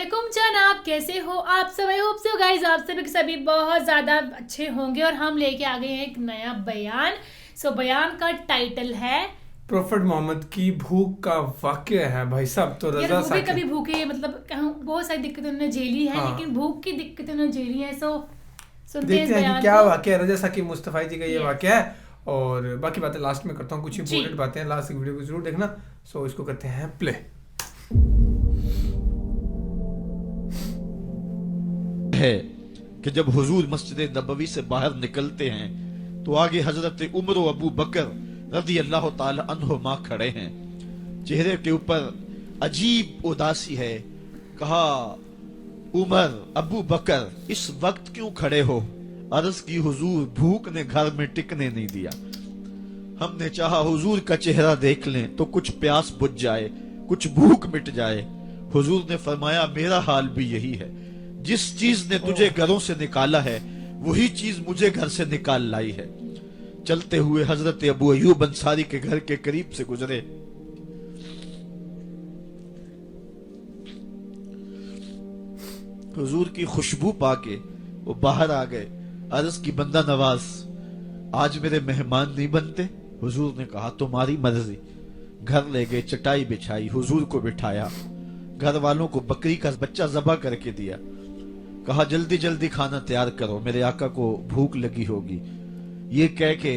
वालेकुम जनाब, कैसे हो आप सब। आई होप सो गाइज आप सभी के सभी बहुत ज़्यादा अच्छे होंगे। और हम लेके आ गए हैं एक नया बयान। बयान का टाइटल है प्रोफेट मोहम्मद की भूख का वाक़या है। भाई साहब तो यार रजा वो भी कभी भूखे, मतलब बहुत सारी दिक्कतें उन्होंने झेली है, हाँ। लेकिन भूख की दिक्कतें उन्होंने झेली है। सुनते हैं इस देखते हैं कि बयान क्या को। वाक़या है। रजा साकिब मुस्तफ़ा जी का ये Yes. वाक़या है और बाकी बातें लास्ट में करता हूँ। कुछ जी। इंपॉर्टेंट बातें हैं, लास्ट वीडियो को जरूर देखना। इसको करते हैं प्ले। है कि जब हुजूर मस्जिद नबवी से बाहर निकलते हैं तो आगे हजरत उमर व अबू बकर रज़ी अल्लाह ताला अन्हुमा खड़े हैं। चेहरे के ऊपर अजीब उदासी है। कहा, उमर अबू बकर इस वक्त क्यों खड़े हो? अर्ज की, हुजूर भूख ने घर में टिकने नहीं दिया। हमने चाहा हुजूर का चेहरा देख लें तो कुछ प्यास बुझ जाए, कुछ भूख मिट जाए। हुजूर ने फरमाया, मेरा हाल भी यही है। जिस चीज ने तुझे घरों से निकाला है वही चीज मुझे घर से निकाल लाई है। चलते हुए हजरत अबू अयूब अंसारी के घर के करीब से गुजरे। हुजूर की खुशबू पाके वो बाहर आ गए। अर्ज की, बंदा नवाज आज मेरे मेहमान नहीं बनते? हुजूर ने कहा, तुम्हारी मर्जी। घर ले गए, चटाई बिछाई, हुजूर को बिठाया, घर वालों को बकरी का बच्चा ज़बह करके दिया। कहा, जल्दी जल्दी खाना तैयार करो, मेरे आका को भूख लगी होगी। ये कह के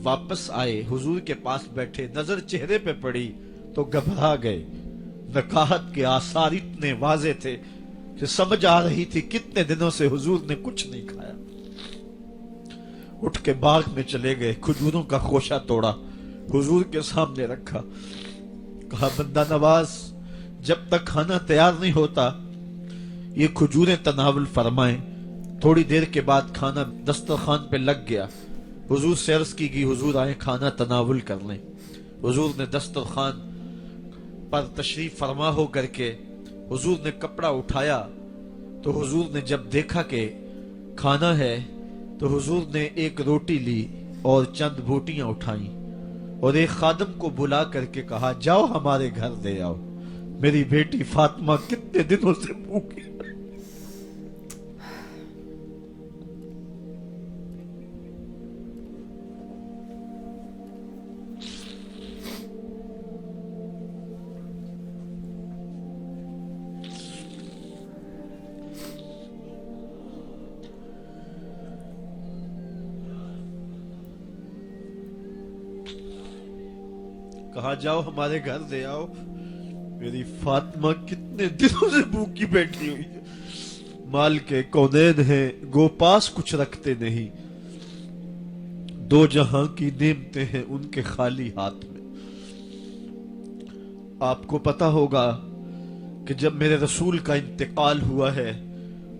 वापस आए, हुजूर के पास बैठे, नजर चेहरे पे पड़ी तो घबरा गए। नकाहत के आसार इतने वाजे थे कि समझ आ रही थी कितने दिनों से हुजूर ने कुछ नहीं खाया। उठ के बाग में चले गए, खजूरों का खोशा तोड़ा, हुजूर के सामने रखा। कहा, बंदा नवाज जब तक खाना तैयार नहीं होता ये खजूरें तनावुल फरमाएं। थोड़ी देर के बाद खाना दस्तरखान पे लग गया। हुजूर से अर्ज की, हुजूर आए खाना तनावुल कर लें। हुजूर ने दस्तरखान पर तशरीफ फरमा हो करके हुजूर ने कपड़ा उठाया तो हुजूर ने जब देखा कि खाना है तो हुजूर ने एक रोटी ली और चंद बोटियां उठाई और एक खादम को बुला करके कहा, जाओ हमारे घर दे आओ, मेरी बेटी फातिमा कितने दिनों से भूखी है। कहा, जाओ हमारे घर दे आओ, मेरी फातिमा कितने दिनों से भूखी बैठी हुई है। माल के कौनैन हैं, गोपास कुछ रखते नहीं, दो जहां की नेमतें हैं उनके खाली हाथ में। आपको पता होगा कि जब मेरे रसूल का इंतकाल हुआ है,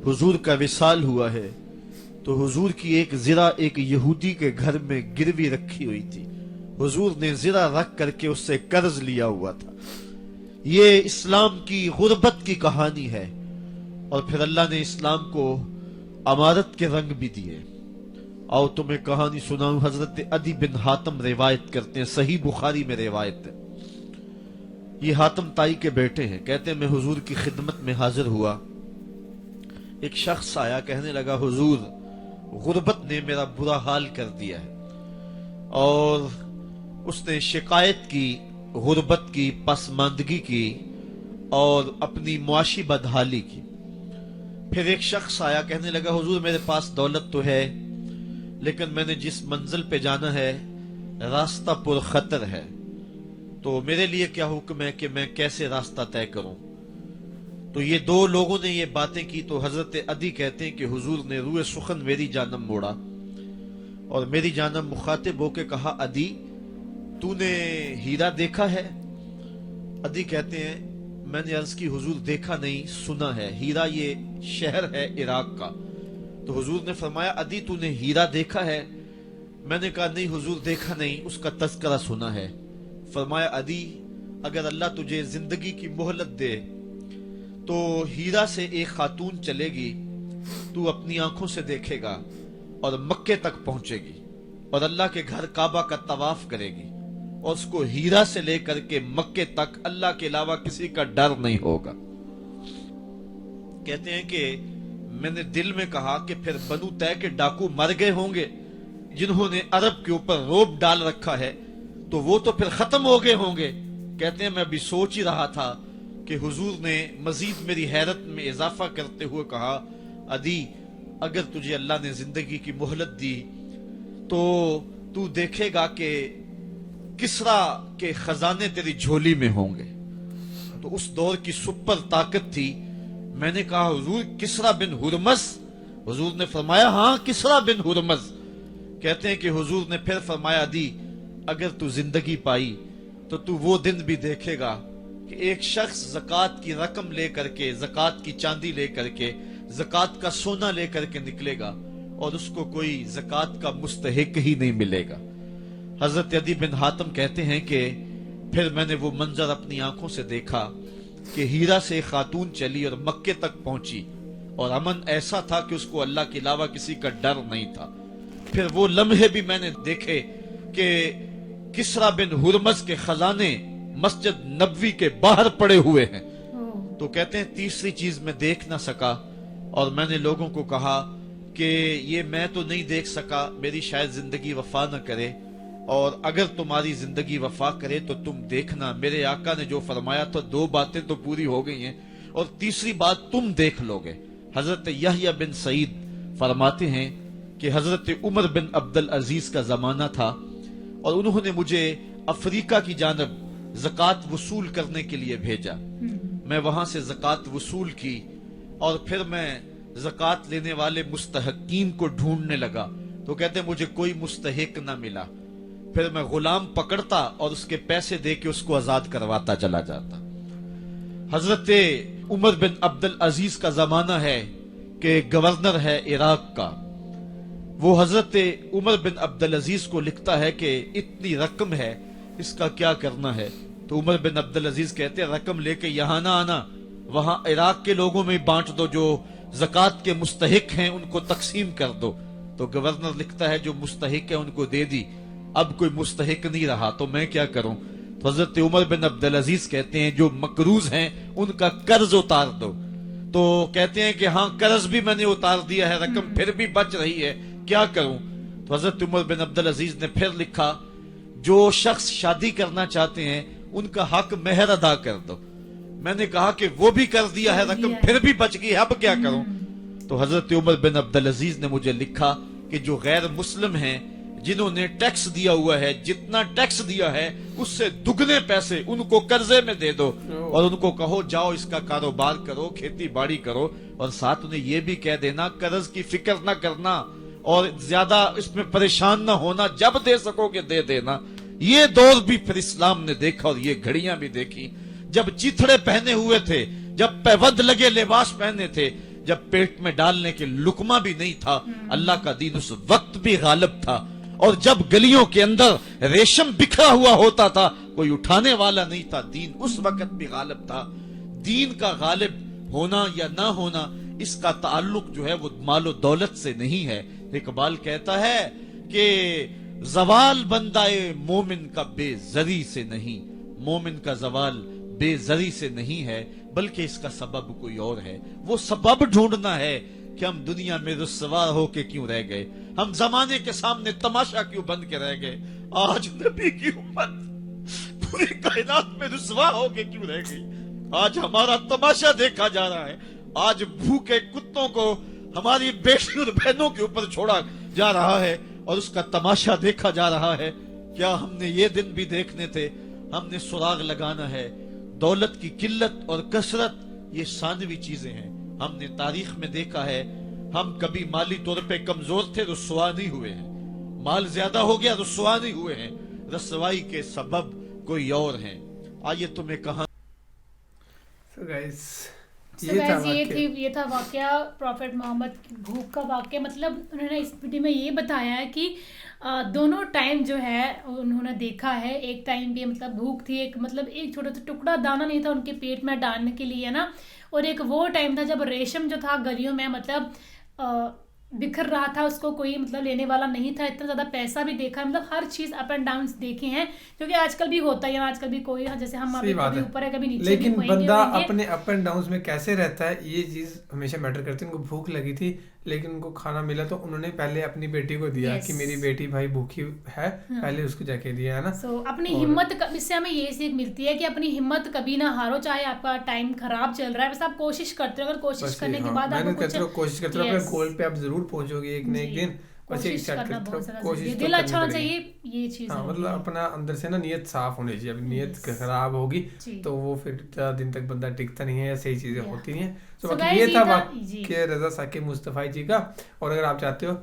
हुजूर का विसाल हुआ है, तो हुजूर की एक ज़िरा एक यहूदी के घर में गिरवी रखी हुई थी। हुजूर ने ज़िरा रख करके उससे कर्ज लिया हुआ था। ये इस्लाम की गुर्बत की कहानी है और फिर अल्लाह ने इस्लाम को अमारत के रंग भी दिए। आओ तुम्हें कहानी सुनाऊं। हजरत अदी बिन हातम रिवायत करते हैं, सही बुखारी में रिवायत है। ये हातम ताई के बेटे हैं। कहते हैं, मैं हुजूर की खिदमत में हाजिर हुआ। एक शख्स आया, कहने लगा, हुजूर गुर्बत ने मेरा बुरा हाल कर दिया है। और उसने शिकायत की गुर्बत की, पसमानदगी की और अपनी मुआशी बदहाली की। फिर एक शख्स आया, कहने लगा, हुजूर मेरे पास दौलत तो है लेकिन मैंने जिस मंजिल पे जाना है रास्ता पुरखतर है, तो मेरे लिए क्या हुक्म है कि मैं कैसे रास्ता तय करूं। तो ये दो लोगों ने ये बातें की तो हजरत अदी कहते हैं कि हुजूर ने रूए सुखन मेरी जानब मोड़ा और मेरी जानब मुखातिब होके कहा, अदी तूने हीरा देखा है? अदी कहते हैं, मैंने अर्ज की, हुजूर देखा नहीं, सुना है। हीरा ये शहर है इराक का। तो हुजूर ने फरमाया, अदी तूने हीरा देखा है? मैंने कहा, नहीं हुजूर देखा नहीं, उसका तज़किरा सुना है। फरमाया, अदी अगर अल्लाह तुझे जिंदगी की मोहलत दे तो हीरा से एक खातून चलेगी, तू अपनी आंखों से देखेगा और मक्के तक पहुंचेगी और अल्लाह के घर काबा का तवाफ करेगी और उसको हीरा से लेकर के मक्के तक अल्लाह के अलावा किसी का डर नहीं होगा। कहते हैं कि मैंने दिल में कहा कि फिर बनु तय के डाकू मर गए होंगे जिन्होंने अरब के ऊपर रोब डाल रखा है, तो वो तो फिर खत्म हो गए होंगे। कहते हैं मैं अभी सोच ही रहा था कि हुजूर ने मजीद मेरी हैरत में इजाफा करते हुए कहा, अदी अगर तुझे अल्लाह ने जिंदगी की मोहलत दी तो तू देखेगा कि किसरा के खजाने तेरी झोली में होंगे। तो उस दौर की सुपर ताकत थी। मैंने कहा हुजूर किसरा बिन हुरमज? हुजूर ने फरमाया हाँ किसरा बिन हुरमज। कहते हैं कि हुजूर ने फिर फरमाया दी अगर तू जिंदगी पाई तो तू वो दिन भी देखेगा कि एक शख्स ज़कात की रकम लेकर के, ज़कात की चांदी लेकर के, ज़कात का सोना लेकर के निकलेगा और उसको कोई ज़कात का मुस्तहिक ही नहीं मिलेगा। हजरत अदी बिन हातिम कहते हैं कि फिर मैंने वो मंजर अपनी आंखों से देखा कि हीरा से खातून चली और मक्के तक पहुंची और अमन ऐसा था कि उसको अल्लाह के अलावा किसी का डर नहीं था। फिर वो लम्हे भी मैंने देखे कि किसरा बिन हुरमज के खजाने मस्जिद नबवी के बाहर पड़े हुए हैं। तो कहते हैं तीसरी चीज मैं देख ना सका और मैंने लोगों को कहा कि ये मैं तो नहीं देख सका, मेरी शायद जिंदगी वफा न करे, और अगर तुम्हारी जिंदगी वफा करे तो तुम देखना मेरे आका ने जो फरमाया था 2 बातें तो पूरी हो गई हैं और तीसरी बात तुम देख लोगे। हजरत यहया बिन सईद फरमाते हैं कि हजरत उमर बिन अब्दुल अजीज का जमाना था और उन्होंने मुझे अफ्रीका की जानब ज़कात वसूल करने के लिए भेजा। मैं वहां से ज़कात वसूल की और फिर मैं ज़कात लेने वाले मुस्तहकीन को ढूंढने लगा। तो कहते मुझे कोई मुस्तहिक ना मिला। फिर मैं गुलाम पकड़ता और उसके पैसे दे के उसको आजाद करवाता चला जाता। हजरत उमर बिन अब्दुल अजीज का जमाना है कि गवर्नर है इराक का। वो हजरत उमर बिन अब्दुल अजीज को लिखता है कि इतनी रकम है, इसका क्या करना है। तो उमर बिन अब्दुल अजीज कहते हैं रकम लेके यहां ना आना, वहां इराक के लोगों में बांट दो, जो ज़कात के मुस्तहिक हैं उनको तकसीम कर दो। तो गवर्नर लिखता है जो मुस्तहिक है उनको दे दी, अब कोई मुस्तहिक नहीं रहा तो मैं क्या करूं। तो हजरत उमर बिन अब्दुल अजीज कहते हैं जो मकरूज हैं उनका कर्ज उतार दो। तो कहते हैं कि हाँ कर्ज भी मैंने उतार दिया है, रकम फिर भी बच रही है, क्या करूं। तो हजरत उमर बिन अब्दुल अजीज ने फिर लिखा जो शख्स शादी करना चाहते हैं उनका हक मेहर अदा कर दो। मैंने कहा कि वो भी कर दिया है, रकम फिर भी बच गई, अब क्या करूं। तो हजरत उमर बिन अब्दुल अजीज ने मुझे लिखा कि जो गैर मुस्लिम हैं जिन्होंने टैक्स दिया हुआ है, जितना टैक्स दिया है उससे दुगने पैसे उनको कर्जे में दे दो और उनको कहो जाओ इसका कारोबार करो, खेती बाड़ी करो, और साथ उन्हें ये भी कह देना कर्ज की फिक्र ना करना और ज्यादा इसमें परेशान ना होना, जब दे सकोगे दे देना। ये दौर भी फिर इस्लाम ने देखा और ये घड़ियां भी देखी जब चिथड़े पहने हुए थे, जब पैवद लगे लिबास पहने थे, जब पेट में डालने के लुकमा भी नहीं था। अल्लाह का दीन उस वक्त भी गालिब था। और जब गलियों के अंदर रेशम बिखरा हुआ होता था कोई उठाने वाला नहीं था, दीन उस वक्त भी गालिब था। दीन का गालिब होना या ना होना इसका ताल्लुक जो है वो मालो दौलत से नहीं है। इकबाल कहता है कि जवाल बंदाए मोमिन का बेजरी से नहीं, मोमिन का जवाल बेजरी से नहीं है बल्कि इसका सबब कोई और है। वो सबब ढूंढना है कि हम दुनिया में रुस्वा होके क्यों रह गए, हम जमाने के सामने तमाशा क्यों बन के रह गए। आज नबी की उम्मत पूरी कायनात में रुस्वा होके क्यों रह गई। आज हमारा तमाशा देखा जा रहा है, आज भूखे कुत्तों को हमारी बेटी और बहनों के ऊपर छोड़ा जा रहा है और उसका तमाशा देखा जा रहा है। क्या हमने ये दिन भी देखने थे? हमने सुराग लगाना है। दौलत की किल्लत और कसरत ये सानवी चीजें हैं। हमने तारीख में देखा है हम कभी माली तौर पे कमजोर थे, रुस्वा नहीं हुए हैं। माल ज्यादा हो गया, रुस्वा नहीं हुए हैं। रसवाई के सबब कोई और हैं। आइए तुम्हें कहा ये था वाकया प्रॉफेट मोहम्मद की भूख का वाकया। मतलब उन्होंने इस वीडियो में ये बताया है कि दोनों टाइम जो है उन्होंने देखा है। एक टाइम भी मतलब भूख थी, एक मतलब एक छोटा सा टुकड़ा दाना नहीं था उनके पेट में डालने के लिए ना, और एक वो टाइम था जब रेशम जो था गलियों में मतलब बिखर रहा था, उसको कोई मतलब लेने वाला नहीं था, इतना ज़्यादा पैसा भी देखा, मतलब हर चीज़ अप एंड डाउन देखे हैं, क्योंकि आजकल भी होता है, आजकल भी कोई जैसे हम अभी कभी ऊपर है कभी नीचे, लेकिन बंदा अपने अप एंड डाउन में कैसे रहता है ये चीज़ हमेशा मैटर करती है। उनको भूख लगी थी लेकिन उनको खाना मिला तो उन्होंने पहले अपनी बेटी को दिया कि मेरी बेटी भाई भूखी है, पहले उसको जाके दिया, है ना। सो अपनी हिम्मत, इससे हमें ये सीख मिलती है कि अपनी हिम्मत कभी ना हारो, चाहे आपका टाइम खराब चल रहा है, बस आप कोशिश करते रहो, अगर कोशिश करने के बाद आपको कोशिश करते रहो, अपने गोल पे आप जरूर पहुंचोगे एक न एक दिन। कोशिश करना बहुत ज़्यादा जरूरी है, दिल अच्छा होना चाहिए, ये चीज़। हाँ, मतलब अपना अंदर से ना नियत साफ होनी चाहिए। अभी नियत खराब होगी तो वो फिर ज़्यादा दिन तक बंदा टिकता नहीं है, सही चीज़ें होती नहीं है। तो बाकी ये था वाक़या रज़ा साकिब मुस्तफ़ाई जी का। और अगर आप चाहते हो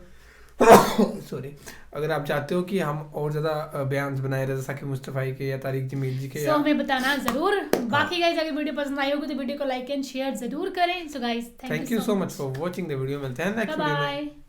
अगर आप चाहते हो कि हम और ज़्यादा बयान बनाए रज़ा साकिब मुस्तफ़ाई के या तारिक जमील जी के, हमें बताना ज़रूर। बाकी गाइस अगर वीडियो पसंद आई होगी तो वीडियो को लाइक एंड शेयर ज़रूर करें। So guys thank you so much for watching the video. मिलते हैं नेक्स्ट वीडियो में।